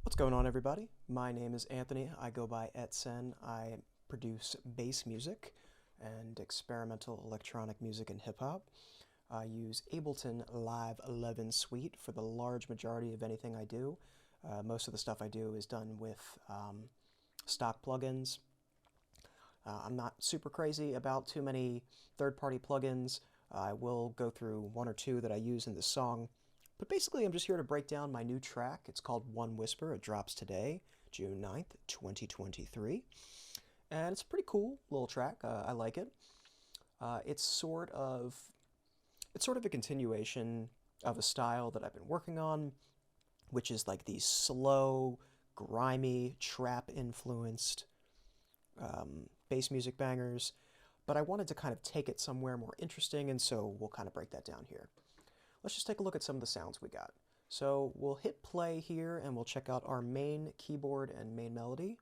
What's going on, everybody? My name is Anthony. I go by Etsen. I produce bass music and experimental electronic music and hip-hop. I use Ableton Live 11 Suite for the large majority of anything I do. Most of the stuff I do is done with stock plugins. I'm not super crazy about too many third-party plugins. I will go through one or two that I use in this song. But basically, I'm just here to break down my new track. It's called 1whisper. It drops today, June 9th, 2023. And it's a pretty cool little track. I like it. It's sort of a continuation of a style that I've been working on, which is like these slow, grimy, trap-influenced bass music bangers. But I wanted to kind of take it somewhere more interesting, and so we'll kind of break that down here. Let's just take a look at some of the sounds we got. So we'll hit play here and we'll check out our main keyboard and main melody.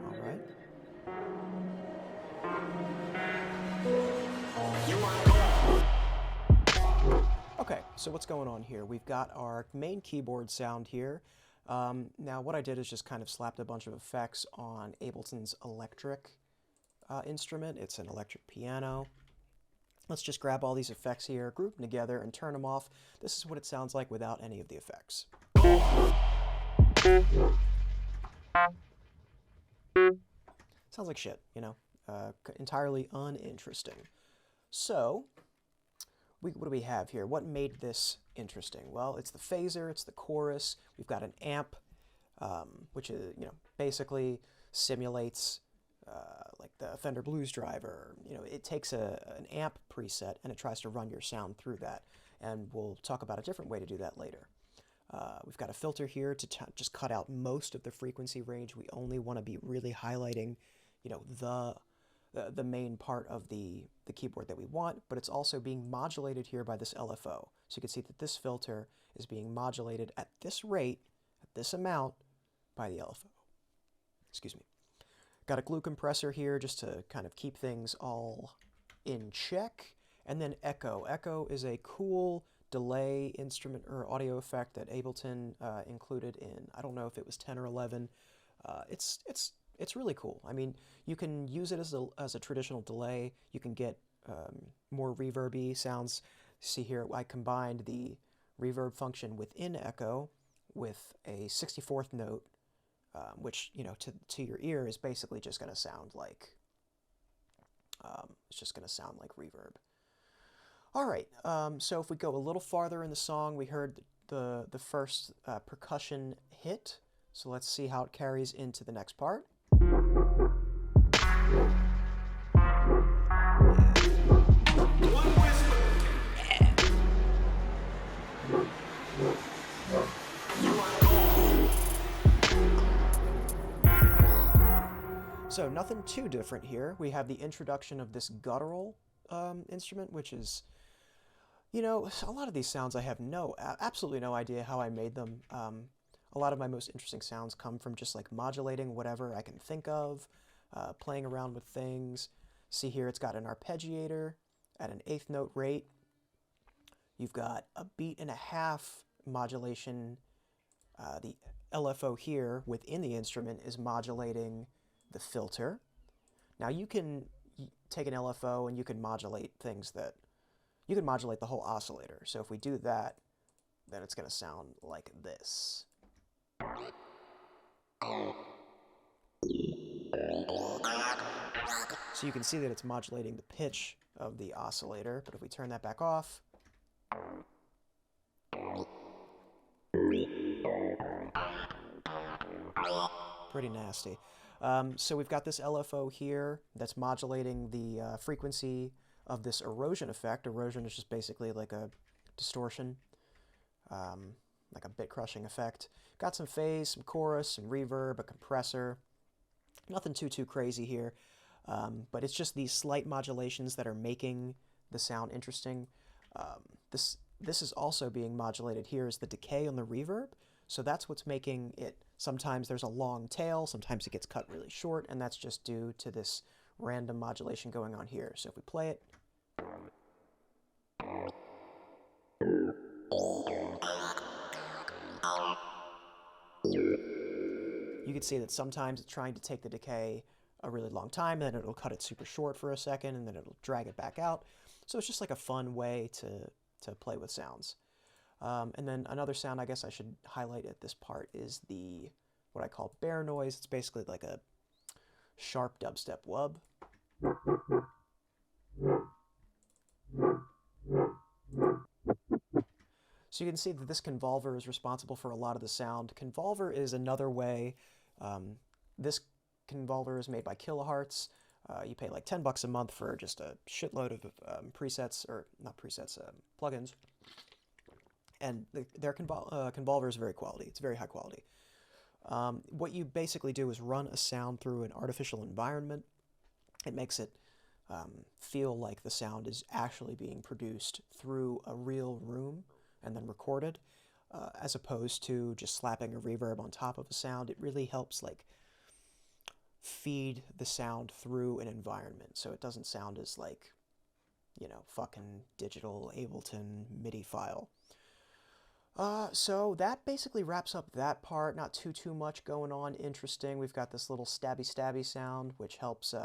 All right. Okay, so what's going on here? We've got our main keyboard sound here. Now what I did is just kind of slapped a bunch of effects on Ableton's electric instrument. It's an electric piano. Let's just grab all these effects here, group them together, and turn them off. This is what it sounds like without any of the effects. Sounds like shit, you know, entirely uninteresting. So, what do we have here? What made this interesting? Well, it's the phaser, it's the chorus. We've got an amp, which is, you know, basically simulates like the Fender Blues driver. You know, it takes an amp preset and it tries to run your sound through that. And we'll talk about a different way to do that later. We've got a filter here to just cut out most of the frequency range. We only want to be really highlighting, you know, the main part of the keyboard that we want, but it's also being modulated here by this LFO. So you can see that this filter is being modulated at this rate, at this amount, by the LFO. Excuse me. Got a glue compressor here just to kind of keep things all in check. And then echo. Echo is a cool delay instrument or audio effect that Ableton included in, I don't know if it was 10 or 11. It's really cool. I mean, you can use it as a traditional delay. You can get more reverby sounds. See here, I combined the reverb function within echo with a 64th note, which, you know, to your ear is basically just going to sound like reverb. All right, so if we go a little farther in the song, we heard the first percussion hit. So let's see how it carries into the next part. So nothing too different here. We have the introduction of this guttural instrument, which is, you know, a lot of these sounds I have absolutely no idea how I made them. A lot of my most interesting sounds come from just like modulating whatever I can think of, playing around with things. See here, it's got an arpeggiator at an 1/8 note rate. You've got a 1.5 beat modulation. The LFO here within the instrument is modulating the filter. Now you can take an LFO and you can modulate you can modulate the whole oscillator. So if we do that, then it's going to sound like this. So you can see that it's modulating the pitch of the oscillator, but if we turn that back off, pretty nasty. So we've got this LFO here that's modulating the frequency of this erosion effect. Erosion is just basically like a distortion, like a bit crushing effect. Got some phase, some chorus, some reverb, a compressor. Nothing too crazy here, but it's just these slight modulations that are making the sound interesting. This this is also being modulated here is the decay on the reverb. So that's what's making it, sometimes there's a long tail, sometimes it gets cut really short, and that's just due to this random modulation going on here. So if we play it, you can see that sometimes it's trying to take the decay a really long time, and then it'll cut it super short for a second, and then it'll drag it back out. So it's just like a fun way to play with sounds. And then another sound I guess I should highlight at this part is the, what I call bare noise. It's basically like a sharp dubstep wub. So you can see that this convolver is responsible for a lot of the sound. Convolver is another way. This convolver is made by Kilohertz. You pay like $10 a month for just a shitload of presets, or not presets, plugins. And their convolver is very quality. It's very high quality. What you basically do is run a sound through an artificial environment. It makes it feel like the sound is actually being produced through a real room and then recorded, as opposed to just slapping a reverb on top of a sound. It really helps like feed the sound through an environment, so it doesn't sound as like, you know, fucking digital Ableton MIDI file. So that basically wraps up that part. Not too much going on interesting. We've got this little stabby sound, which helps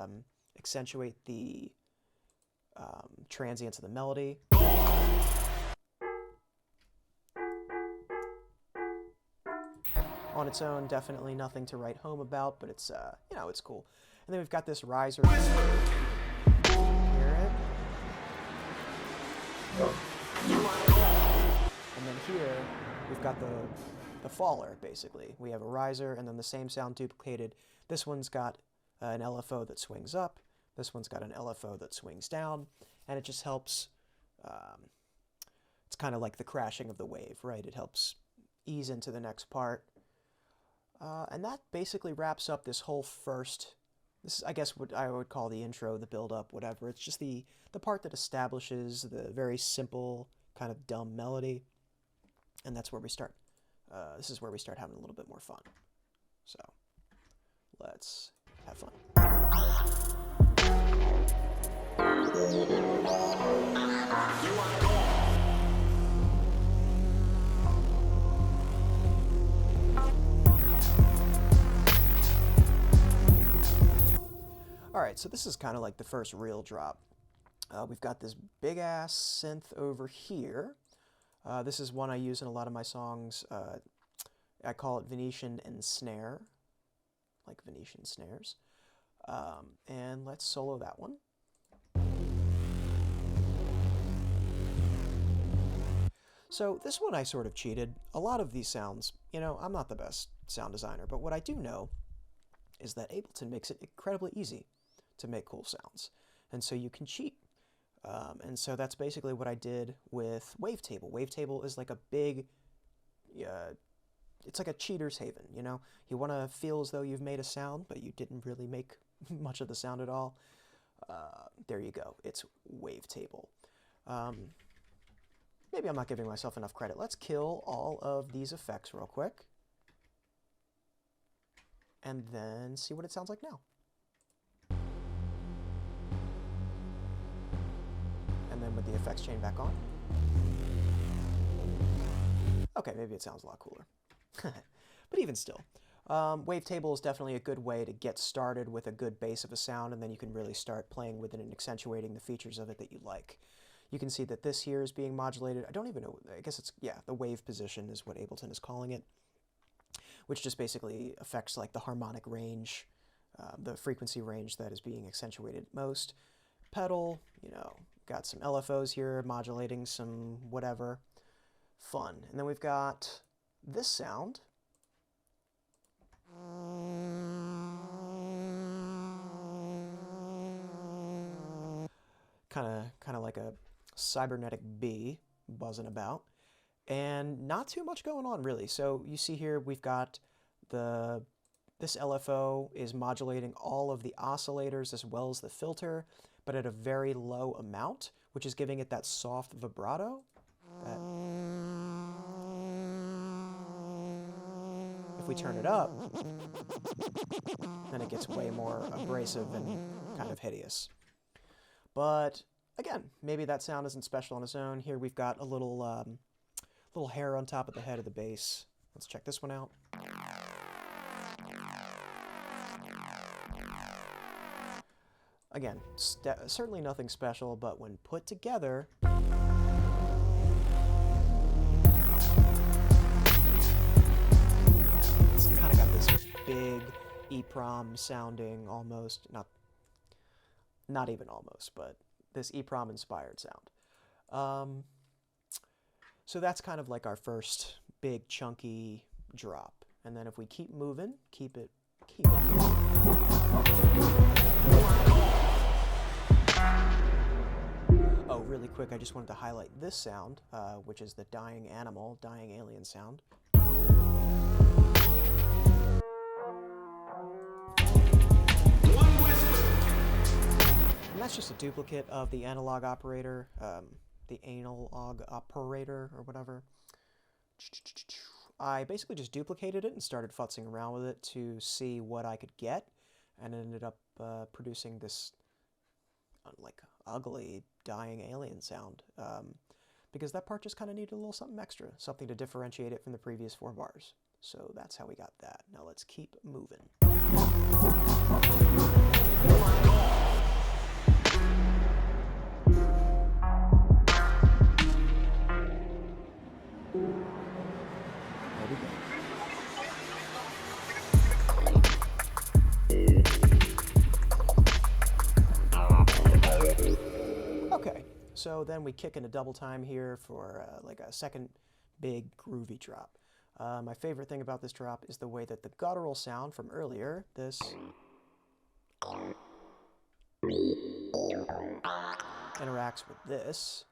accentuate the transients of the melody. On its own, definitely nothing to write home about, but it's, you know, it's cool. And then we've got this riser. Hear it? And then here, we've got the faller, basically. We have a riser, and then the same sound duplicated. This one's got an LFO that swings up. This one's got an LFO that swings down. And it just helps, it's kind of like the crashing of the wave, right? It helps ease into the next part. And that basically wraps up this whole first, this is, I guess, what I would call the intro, the build-up, whatever. It's just the part that establishes the very simple, kind of dumb melody. And that's where we start. This is where we start having a little bit more fun. So, let's have fun. All right, so this is kind of like the first real drop. We've got this big-ass synth over here. This is one I use in a lot of my songs. I call it Venetian and snare, like Venetian snares. And let's solo that one. So this one I sort of cheated. A lot of these sounds, you know, I'm not the best sound designer, but what I do know is that Ableton makes it incredibly easy to make cool sounds. And so you can cheat. And so that's basically what I did with Wavetable. Wavetable is like a big, it's like a cheater's haven, you know? You want to feel as though you've made a sound, but you didn't really make much of the sound at all. There you go. It's Wavetable. Maybe I'm not giving myself enough credit. Let's kill all of these effects real quick. And then see what it sounds like now. And then with the effects chain back on. Okay, maybe it sounds a lot cooler. But even still, Wavetable is definitely a good way to get started with a good base of a sound, and then you can really start playing with it and accentuating the features of it that you like. You can see that this here is being modulated. I don't even know, I guess it's, yeah, the wave position is what Ableton is calling it, which just basically affects like the harmonic range, the frequency range that is being accentuated most. Pedal, you know, got some LFOs here modulating some whatever. Fun. And then we've got this sound. Kind of like a cybernetic bee buzzing about. And not too much going on, really. So you see here we've got this LFO is modulating all of the oscillators as well as the filter, but at a very low amount, which is giving it that soft vibrato. That. If we turn it up, then it gets way more abrasive and kind of hideous. But again, maybe that sound isn't special on its own. Here we've got a little hair on top of the head of the bass. Let's check this one out. Again, certainly nothing special, but when put together, it's kind of got this big EEPROM sounding, almost, not even almost, but this EEPROM inspired sound. So that's kind of like our first big chunky drop. And then if we keep moving, keep it moving. Oh, really quick, I just wanted to highlight this sound, which is the dying alien sound. And that's just a duplicate of the analog operator, the analog operator or whatever. I basically just duplicated it and started futzing around with it to see what I could get, and ended up producing this like ugly dying alien sound, because that part just kind of needed a little something extra, something to differentiate it from the previous 4 bars. So that's how we got that. Now let's keep moving. Okay, so then we kick in a double time here for like a second big groovy drop. My favorite thing about this drop is the way that the guttural sound from earlier, this, interacts with this.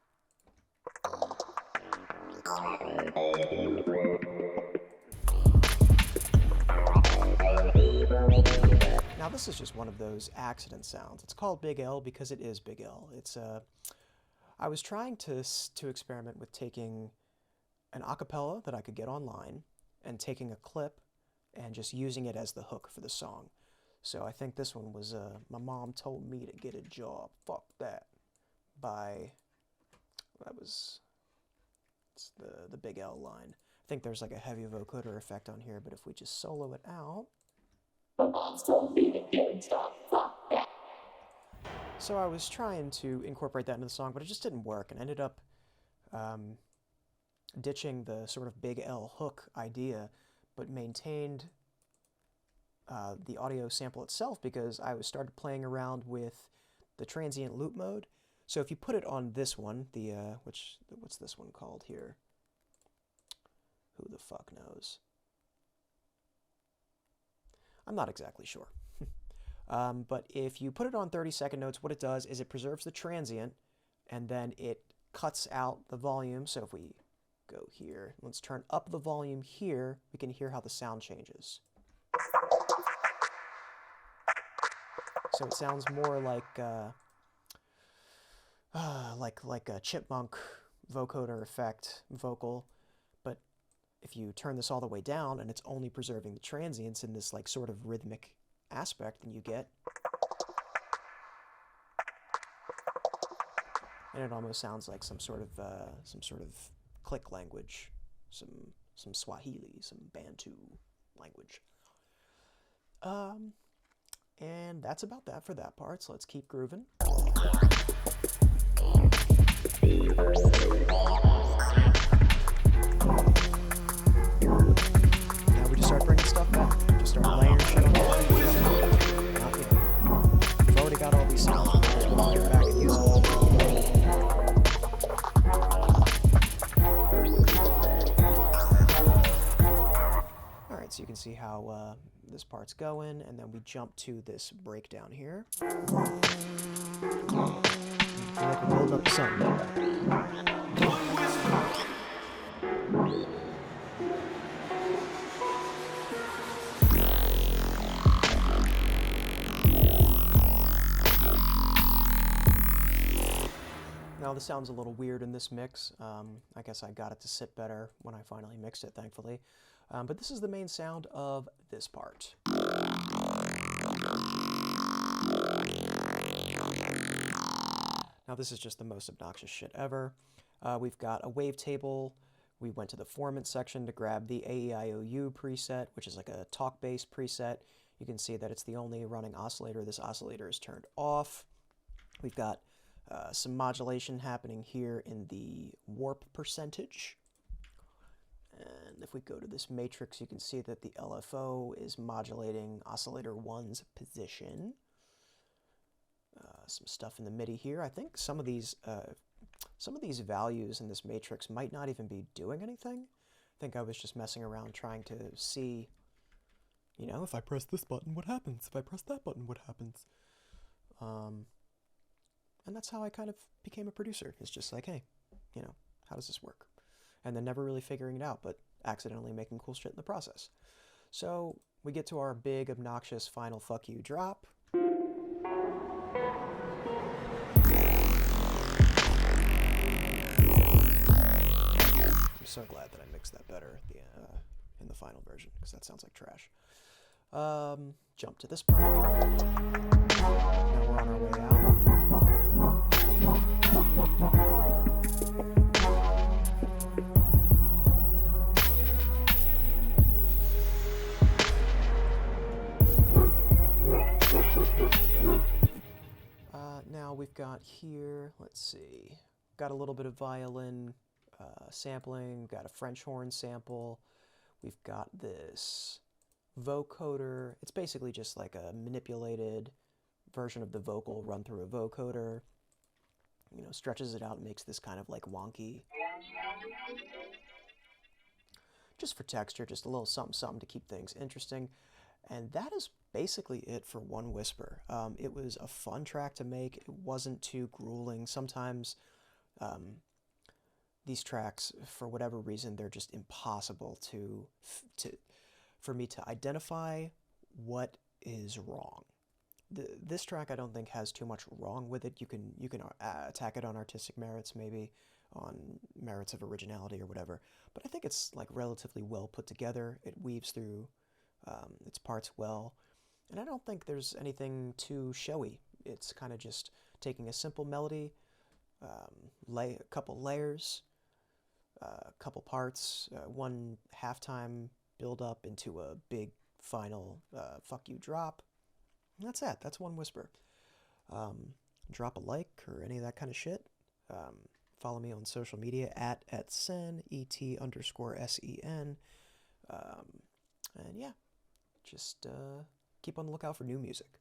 Now this is just one of those accident sounds. It's called Big L because it is Big L. It's I was trying to experiment with taking an acapella that I could get online and taking a clip and just using it as the hook for the song. So I think this one was My Mom Told Me to Get a Job, Fuck That, by, it's the Big L line. I think there's like a heavy vocoder effect on here, but if we just solo it out. So I was trying to incorporate that into the song, but it just didn't work, and ended up ditching the sort of Big L hook idea, but maintained the audio sample itself because I started playing around with the transient loop mode. So if you put it on this one, the what's this one called here? Who the fuck knows? I'm not exactly sure. But if you put it on 30-second notes, what it does is it preserves the transient, and then it cuts out the volume. So if we go here, let's turn up the volume here, we can hear how the sound changes. So it sounds more like a chipmunk vocoder effect vocal, but if you turn this all the way down and it's only preserving the transients in this like sort of rhythmic aspect, then you get, and it almost sounds like some sort of click language, some Swahili, some Bantu language. And that's about that for that part, so let's keep grooving. Now we just start bringing stuff back. Just start layering shit on top of each other. We've already got all these sounds. We'll get back and use them. Alright, so you can see how this part's going, and then we jump to this breakdown here. I feel like we're building up to something. Now this sounds a little weird in this mix. I guess I got it to sit better when I finally mixed it, thankfully. But this is the main sound of this part. Now this is just the most obnoxious shit ever. We've got a wavetable. We went to the formant section to grab the AEIOU preset, which is like a talk-based preset. You can see that it's the only running oscillator. This oscillator is turned off. We've got some modulation happening here in the warp percentage. And if we go to this matrix, you can see that the LFO is modulating oscillator 1's position. Some stuff in the MIDI here. I think some of these values in this matrix might not even be doing anything. I think I was just messing around trying to see, you know, if I press this button, what happens? If I press that button, what happens? And that's how I kind of became a producer. It's just like, hey, you know, how does this work? And then never really figuring it out, but accidentally making cool shit in the process. So we get to our big, obnoxious final fuck you drop. I'm so glad that I mixed that better in the final version, because that sounds like trash. Jump to this part. Now we're on our way out. Now we've got here, let's see, got a little bit of violin sampling, got a French horn sample, we've got this vocoder. It's basically just like a manipulated version of the vocal run through a vocoder. You know, stretches it out and makes this kind of like wonky. Just for texture, just a little something something to keep things interesting. And that is basically it for 1whisper. It was a fun track to make. It wasn't too grueling. Sometimes these tracks, for whatever reason, they're just impossible for me to identify what is wrong. This track I don't think has too much wrong with it. You can attack it on artistic merits, maybe on merits of originality or whatever. But I think it's like relatively well put together. It weaves through its parts well, and I don't think there's anything too showy. It's kind of just taking a simple melody, a couple layers, a couple parts, one halftime build up into a big final fuck you drop. And that's that. That's 1whisper. Drop a like or any of that kind of shit. Follow me on social media at @sen, ET_SEN. And yeah, just keep on the lookout for new music.